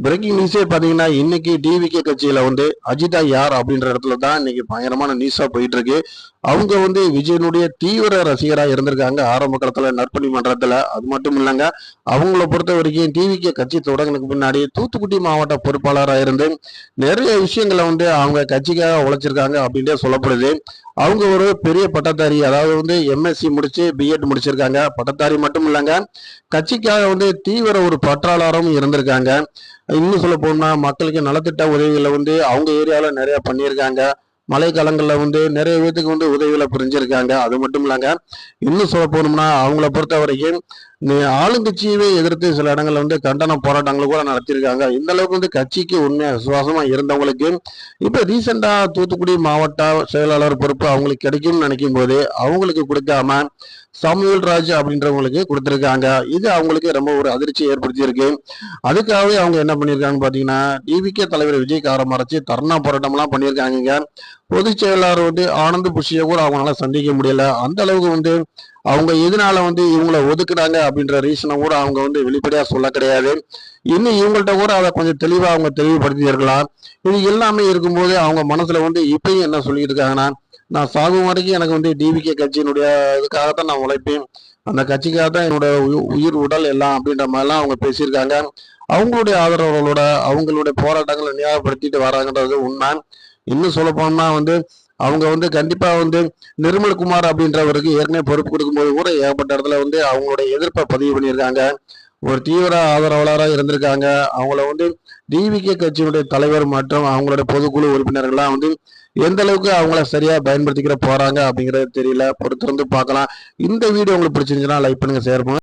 Braking நியூஸே பாத்தீங்கன்னா இன்னைக்கு TVK கட்சியில அஜிதா யார் அப்படின்ற இடத்துல தான் இன்னைக்கு பயங்கரமான நியூஸா போயிட்டு இருக்கு. அவங்க விஜயனுடைய தீவிர ரசிகரா இருந்திருக்காங்க ஆரம்ப காலத்துல நற்பணி மன்றத்துல. அது மட்டும் இல்லைங்க, அவங்கள பொறுத்த வரைக்கும் டிவிகே கட்சி தொடங்கினதுக்கு முன்னாடி தூத்துக்குடி மாவட்ட பொறுப்பாளராக இருந்து நிறைய விஷயங்களை அவங்க கட்சிக்காக உழைச்சிருக்காங்க அப்படின்ட்டு சொல்லப்படுது. அவங்க ஒரு பெரிய பட்டதாரி, அதாவது எம்எஸ்சி முடிச்சு பிஎட் முடிச்சிருக்காங்க. பட்டதாரி மட்டும் இல்லைங்க, கட்சிக்காக தீவிர ஒரு பற்றாளரும் இருந்திருக்காங்க. இன்னும் சொல்ல போனா மக்களுக்கு நலத்திட்ட உதவிகளை அவங்க ஏரியாவில் நிறைய பண்ணியிருக்காங்க. மழை காலங்களில் நிறைய பேத்துக்கு உதவிகளை புரிஞ்சிருக்காங்க. அது மட்டும் இல்லைங்க, இன்னும் சொல்ல போனோம்னா அவங்கள பொறுத்த வரைக்கும் ஆளுங்கட்சியவே எதிர்த்து சில இடங்கள்ல கண்டன போராட்டங்கள் கூட நடத்தியிருக்காங்க. இந்த அளவுக்கு கட்சிக்கு உண்மையா விசுவாசமா இருந்தவங்களுக்கு இப்ப ரீசெண்டா தூத்துக்குடி மாவட்ட செயலாளர் பொறுப்பு அவங்களுக்கு கிடைக்கும்னு நினைக்கும் போது அவங்களுக்கு கொடுக்காம சாமுவேல் ராஜ் அப்படின்றவங்களுக்கு கொடுத்திருக்காங்க. இது அவங்களுக்கு ரொம்ப ஒரு அதிர்ச்சி ஏற்படுத்தி இருக்கு. அதுக்காகவே அவங்க என்ன பண்ணியிருக்காங்கன்னு பாத்தீங்கன்னா, டிவிகே தலைவர் விஜய் காரை மறைச்சு தர்ணா போராட்டம் எல்லாம் பண்ணியிருக்காங்க. பொதுச் செயலாளர் ஆனந்த் புஷியை கூட அவங்களால சந்திக்க முடியல. அந்த அளவுக்கு அவங்க எதனால இவங்களை ஒதுக்குறாங்க அப்படின்ற ரீசனை கூட அவங்க வெளிப்படையா சொல்ல கிடையாது. இன்னும் இவங்கள்ட்ட கூட அதை கொஞ்சம் தெளிவா அவங்க தெளிவுபடுத்தி இருக்கலாம். இது எல்லாமே இருக்கும்போது அவங்க மனசுல இப்பயும் என்ன சொல்லிட்டு இருக்காங்கன்னா, நான் சாகும் வரைக்கும் எனக்கு டிவிகே கட்சியினுடைய இதுக்காகத்தான் நான் உழைப்பேன், அந்த கட்சிக்காக தான் என்னோட உயிர் உடல் எல்லாம் அப்படின்ற மாதிரிலாம் அவங்க பேசியிருக்காங்க. அவங்களுடைய ஆதரவுகளோட அவங்களுடைய போராட்டங்களை ஞாபகப்படுத்திட்டு வராங்கன்றது உண்மை. இன்னும் சொல்ல போனோம்னா அவங்க கண்டிப்பா நிர்மல்குமார் அப்படின்றவருக்கு ஏற்கனவே பொறுப்பு கொடுக்கும்போது கூட ஏகப்பட்ட இடத்துல அவங்களுடைய எதிர்ப்பை பதிவு பண்ணியிருக்காங்க. ஒரு தீவிர ஆதரவாளராக இருந்திருக்காங்க. அவங்கள டிவிகே கட்சியினுடைய தலைவர் மற்றும் அவங்களுடைய பொதுக்குழு உறுப்பினர்கள்லாம் எந்த அளவுக்கு அவங்கள சரியா பயன்படுத்திக்கிற போறாங்க அப்படிங்கறது தெரியல. பொறுத்திருந்து பார்க்கலாம். இந்த வீடியோ உங்களுக்கு பிடிச்சிருந்துச்சுன்னா லைக் பண்ணுங்க, ஷேர் பண்ணுங்க.